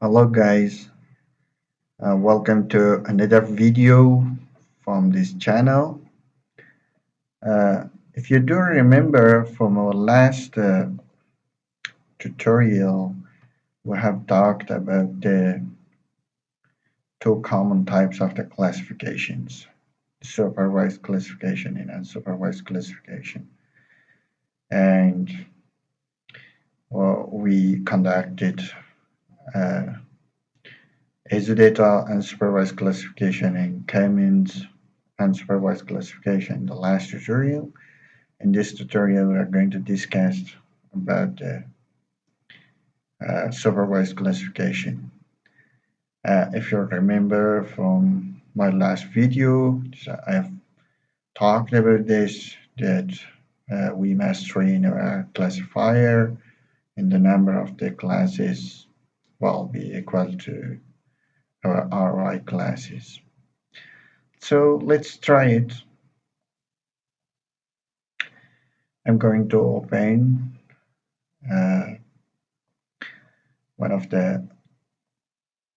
Hello guys, welcome to another video from this channel. Uh, if you do remember from our last tutorial, we have talked about the two common types of the classifications, supervised classification and unsupervised classification. And we conducted uh, data unsupervised classification and K-means unsupervised classification in the last tutorial. In this tutorial, we are going to discuss about supervised classification. If you remember from my last video, I have talked about this, that we must train our classifier and the number of the classes will be equal to our RI classes. So let's try it. I'm going to open uh, one of the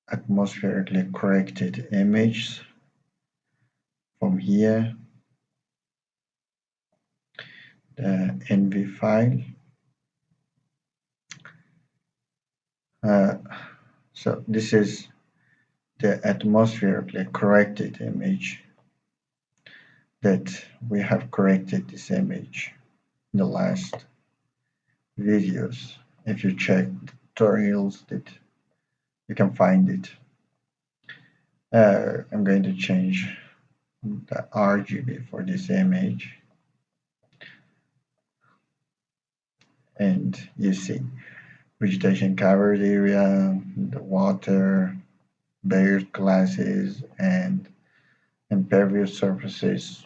atmospherically corrected images from here, the ENVI file. So this is the atmospherically corrected image that we have corrected this image in the last videos. If you check tutorials, that you can find it. I'm going to change the RGB for this image, and you see vegetation covered area, the water, bare classes, and impervious surfaces,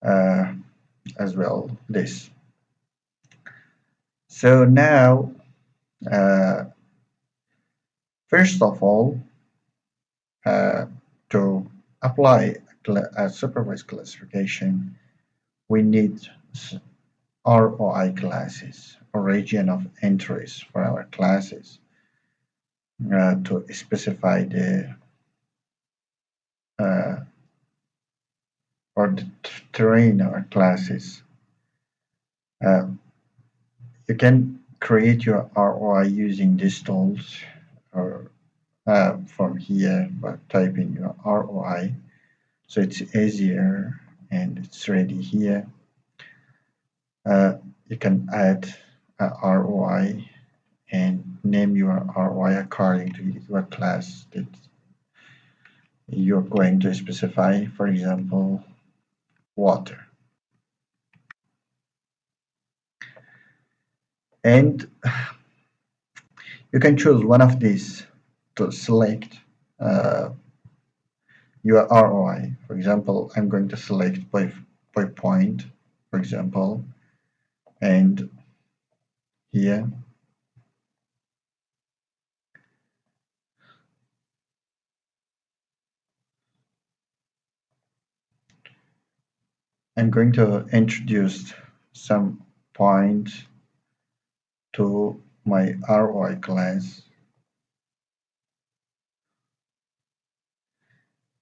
uh, as well this. So now, uh, first of all, uh, to apply a supervised classification, we need ROI classes, or region of interest for our classes, to specify the uh, or to train our classes. Uh, you can create your ROI using these tools, or from here by typing your ROI. So it's easier and it's ready here. You can add a ROI and name your ROI according to your class that you're going to specify. For example, water. And you can choose one of these to select uh, your ROI. For example, I'm going to select by point, for example, and here I'm going to introduce some points to my ROI class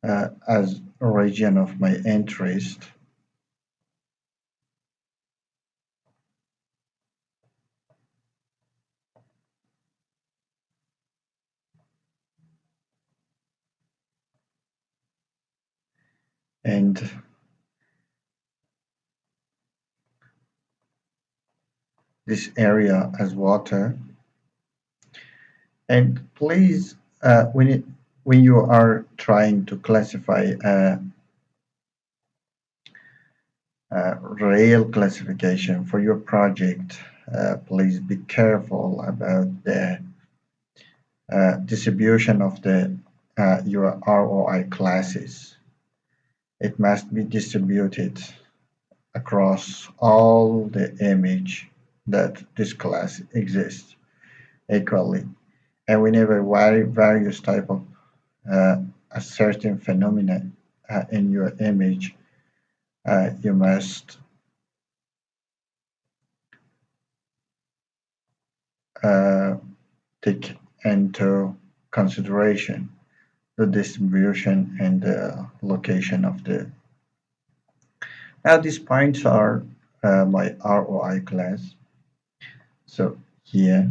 as a region of my interest. And this area as water. And please, when you are trying to classify a real classification for your project, please be careful about the distribution of the your ROI classes. It must be distributed across all the image that this class exists equally. And whenever various type of a certain phenomena in your image, you must uh, take into consideration the distribution and the location of the. Now these points are my ROI class. So here,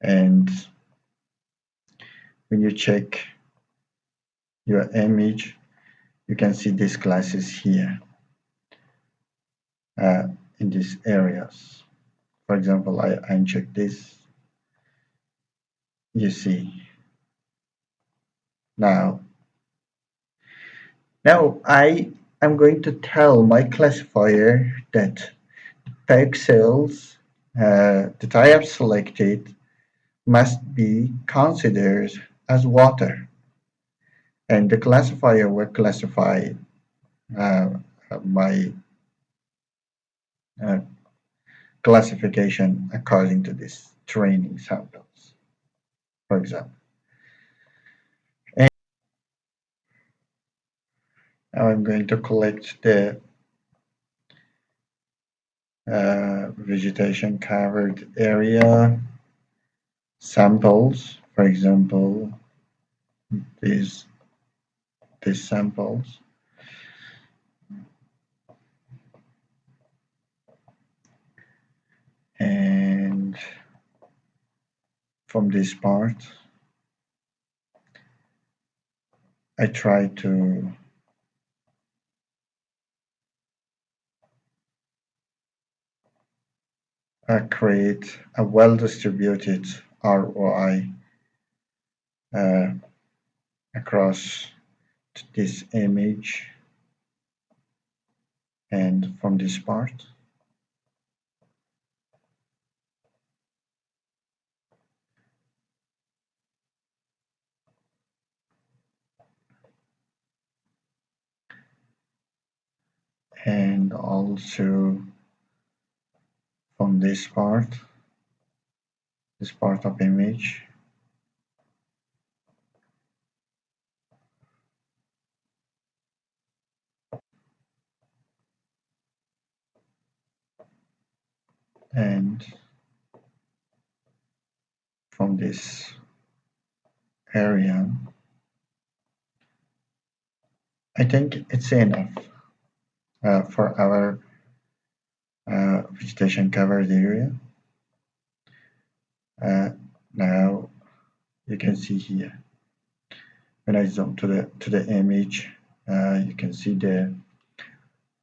and when you check your image, you can see these classes here in these areas. For example, I uncheck this. You see now. Now I am going to tell my classifier that pixels that I have selected must be considered as water, and the classifier will classify uh, my uh, classification according to these training samples, for example. And now I'm going to collect the vegetation covered area samples, for example, these these samples, and from this part I try to create a well-distributed ROI uh, across this image and from this part. And also from this part of image, and from this area. I think it's enough for our vegetation covered area. Uh, Now you can see here when I zoom to the image, you can see the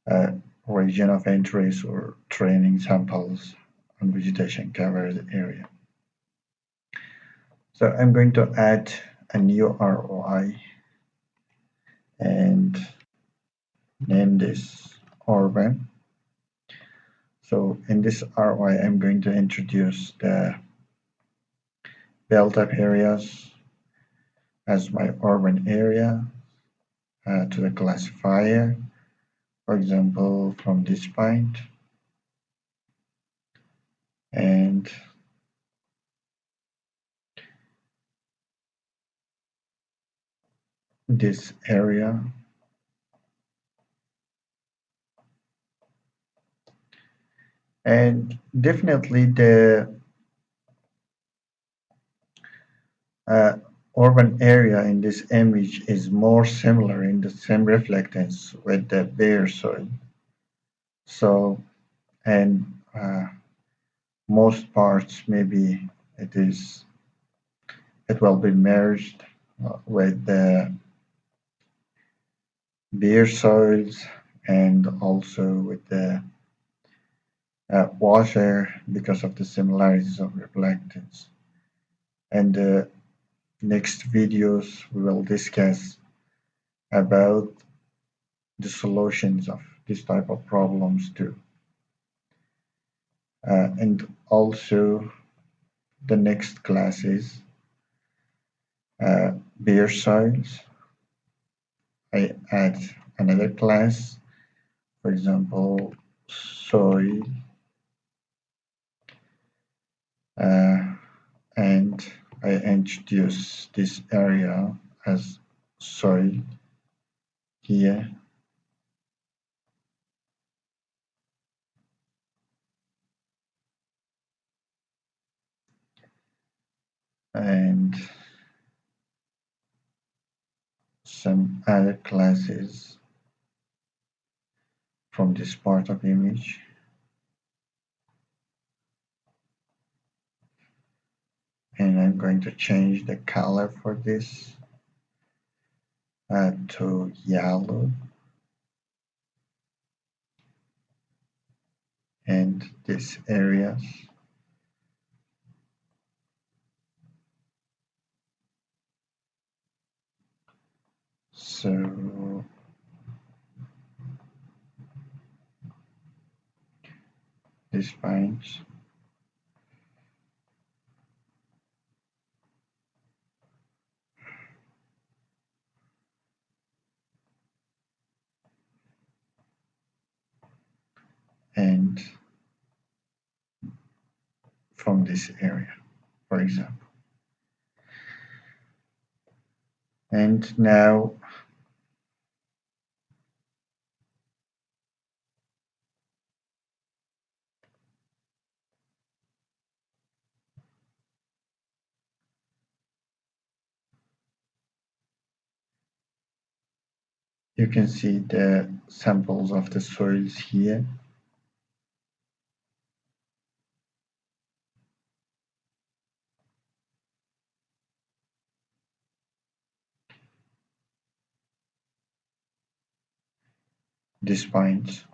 uh, region of interest or training samples on vegetation covered area. So I'm going to add a new ROI and name this urban. So in this ROI, I'm going to introduce the built up areas as my urban area to the classifier. For example, from this point and this area. And definitely the uh, urban area in this image is more similar in the same reflectance with the bare soil. So, and most parts maybe it is it will be merged with the bare soils and also with the water because of the similarities of reflectance. And the next videos we will discuss about the solutions of this type of problems too. And also the next class is bare soils. I add another class, for example, soil, uh, and I introduce this area as soil here. and some other classes from this part of image. And I'm going to change the color for this to yellow, and these areas. So these points. And from this area, for example. And now you can see the samples of the soils here. These points.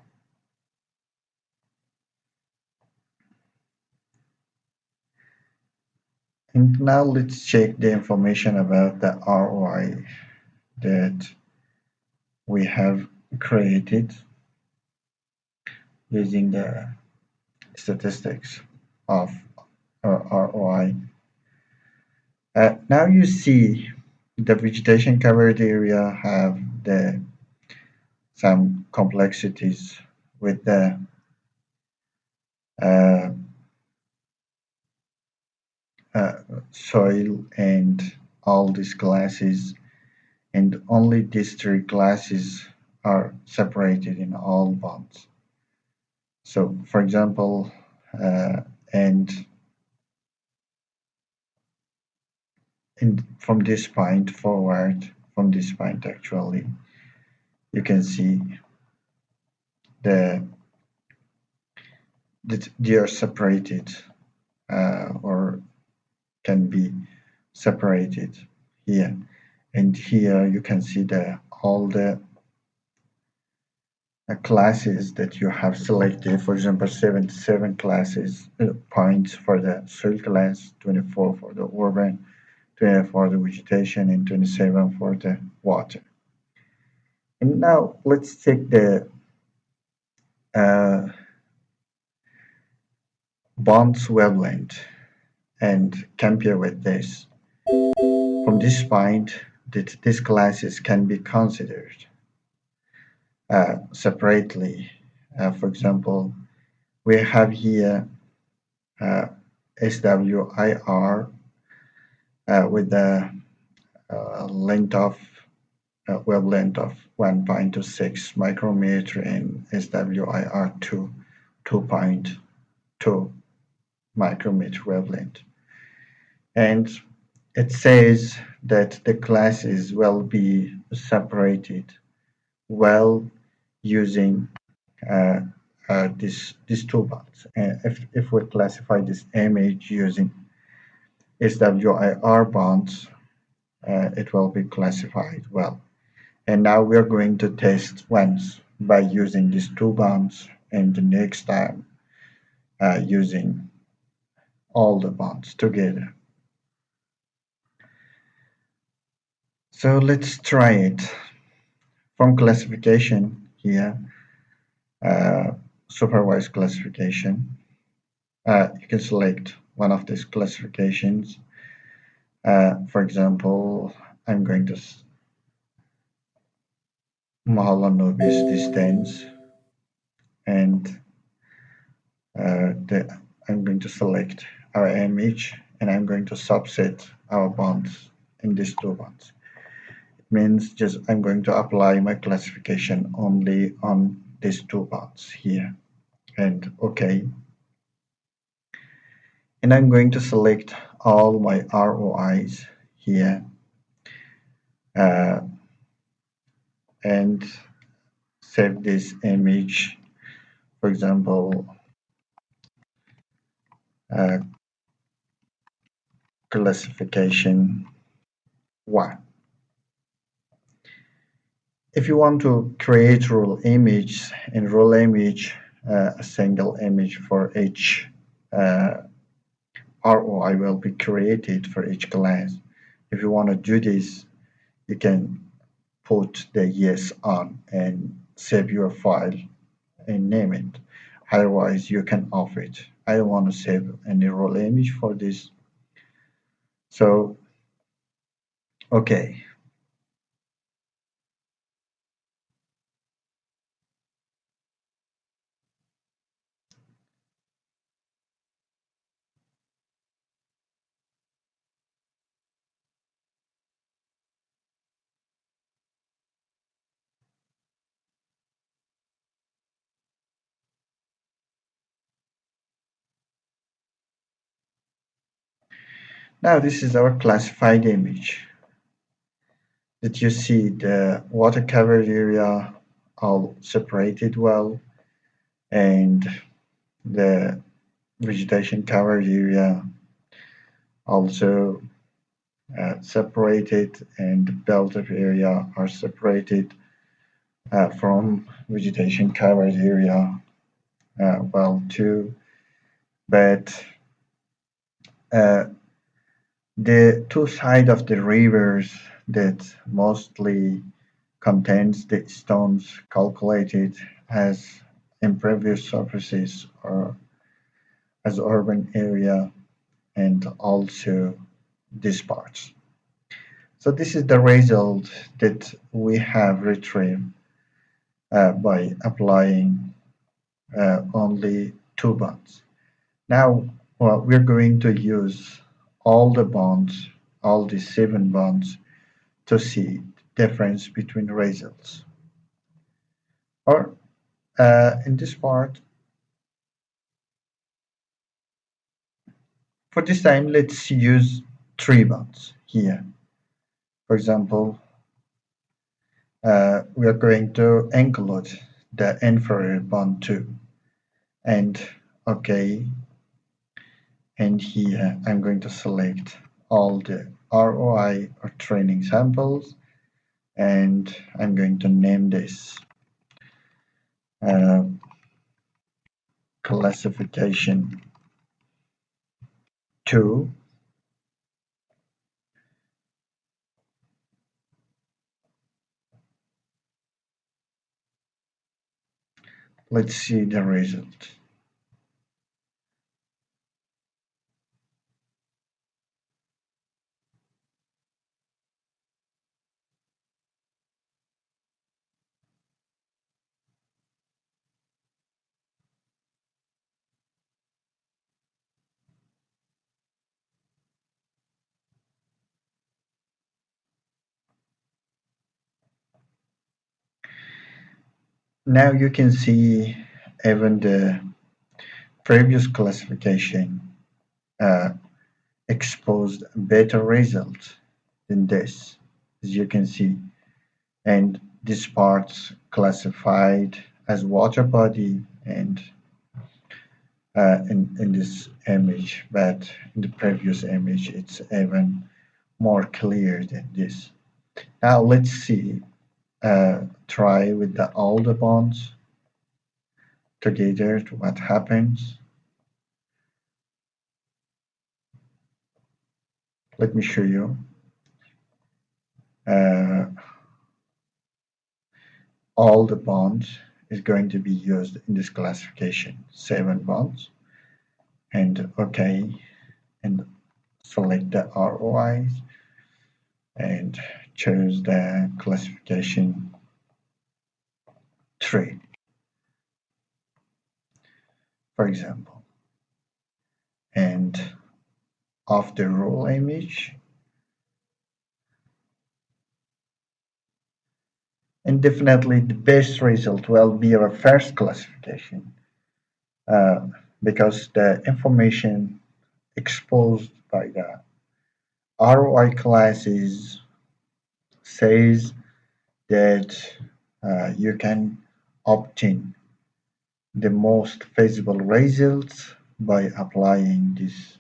And now let's check the information about the ROI that we have created using the statistics of ROI. Now you see the vegetation covered area have some complexities with the uh, uh, soil and all these classes, and only these three classes are separated in all bonds. So, for example, uh, and from this point forward, from this point actually, you can see the that they are separated or can be separated here. And here you can see all the classes that you have selected. For example, 77 classes points for the soil class, 24 for the urban, 20 for the vegetation, and 27 for the water. And now let's take the uh, bonds wavelength and compare with this. From this point, that these classes can be considered separately. For example, we have here uh, SWIR with the length of wavelength of 1.26 micrometer and SWIR 2.2 micrometer wavelength. And it says that the classes will be separated well using these two bonds. And if we classify this image using SWIR bonds, it will be classified well. And now we're going to test once by using these two bonds, and the next time using all the bonds together. So let's try it. From classification here, supervised classification, you can select one of these classifications. For example, I'm going to Mahalanobis distance, and I'm going to select our image, and I'm going to subset our bonds in these two bonds. It means just I'm going to apply my classification only on these two bonds here, and OK. And I'm going to select all my ROIs here uh, and save this image. For example, uh, classification 1. If you want to create rule image, in rule image, a single image for each uh, ROI will be created for each class. If you want to do this, you can put the yes on and save your file and name it. Otherwise, you can off it. I don't want to save any role image for this. So, okay. Now this is our classified image. That you see the water covered area all separated well, and the vegetation covered area also separated, and the built-up area are separated from vegetation covered area well too. But uh, the two sides of the rivers that mostly contains the stones calculated as impervious surfaces or as urban area, and also these parts. So this is the result that we have retrieved by applying only two bonds. Now, well, we're going to use all the bonds, all the 7 bonds, to see the difference between results. Or in this part, for this time, let's use 3 bonds here. For example, we are going to include the inferior bond too. And okay, and here I'm going to select all the ROI or training samples, and I'm going to name this uh, classification 2. Let's see the result. Now you can see even the previous classification uh, exposed better results than this, as you can see. And these parts classified as water body and in this image, but in the previous image it's even more clear than this. Now let's see, try with the all the bonds together to what happens. Let me show you. Uh, all the bonds is going to be used in this classification, 7 bonds, and okay, and select the ROIs and choose the classification 3, for example. And of the rule image, and definitely the best result will be our first classification, uh, because the information exposed by the ROI classes says that you can obtain the most feasible results by applying these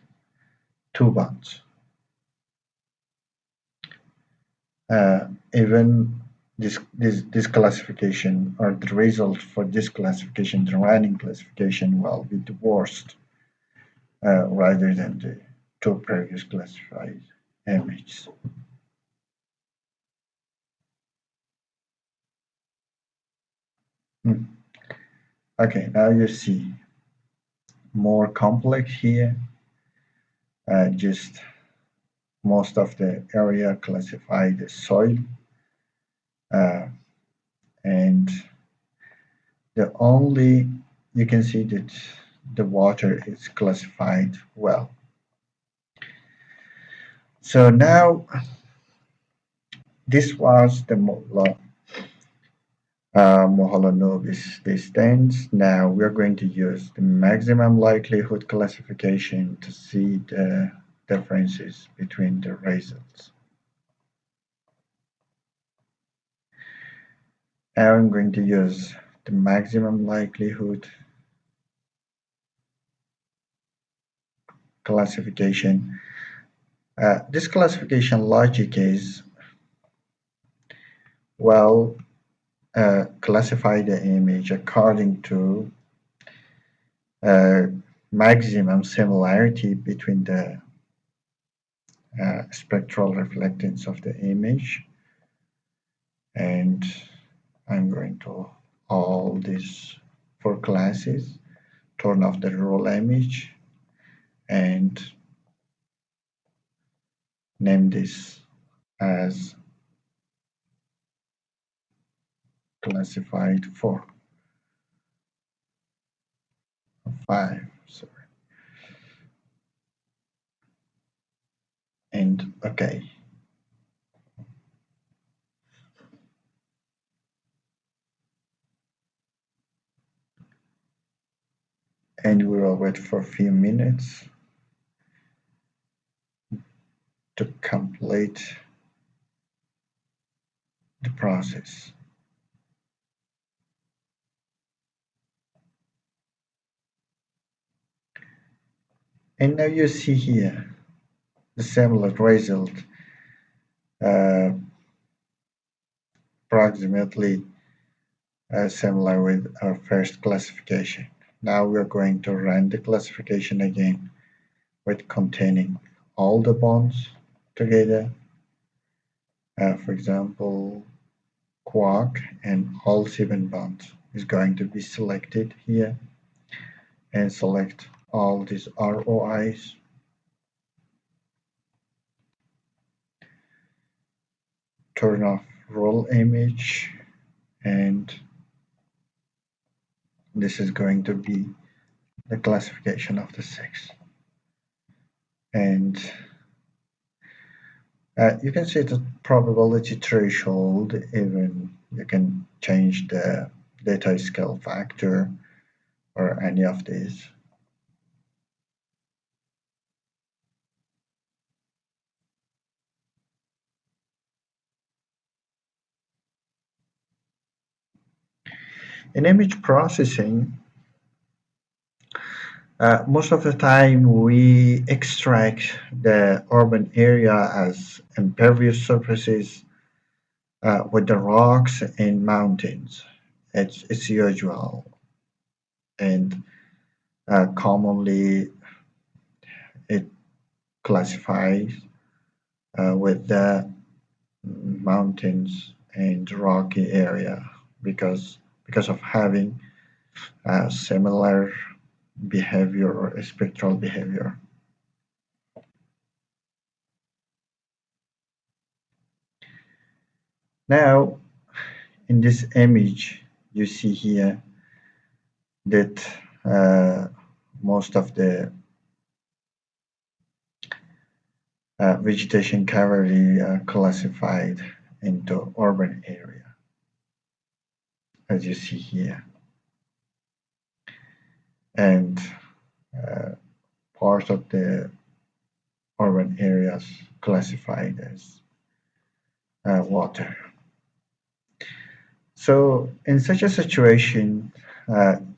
two bonds. Even this classification or the result for this classification, the running classification, will be the worst rather than the two previous classified images. Hmm. Okay, now you see more complex here. Just most of the area classified as soil, uh, and the only you can see that the water is classified well. So now this was the Mahalanobis distance. Now we're going to use the maximum likelihood classification to see the differences between the results. Now I'm going to use the maximum likelihood classification. This classification logic is, well, classify the image according to uh, maximum similarity between the spectral reflectance of the image, and I'm going to all these four classes, turn off the rule image, and name this as classified 4, 5, sorry, and okay. And we will wait for a few minutes to complete the process. And now you see here the similar result, uh, approximately similar with our first classification. Now we're going to run the classification again with containing all the bonds together. For example, quark and all 7 bonds is going to be selected here, and select all these ROIs. Turn off roll image, and this is going to be the classification of the 6. And you can see the probability threshold, even you can change the data scale factor or any of these. In image processing, most of the time we extract the urban area as impervious surfaces with the rocks and mountains. It's usual, and commonly it classifies with the mountains and rocky area because of having similar behavior or spectral behavior. Now, in this image, you see here that most of the vegetation category classified into urban area, as you see here. And part of the urban areas classified as water. So, in such a situation,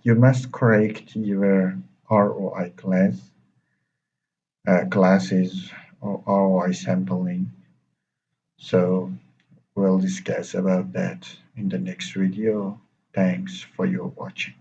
you must correct your ROI classes or ROI sampling. So, we'll discuss about that in the next video. Thanks for your watching.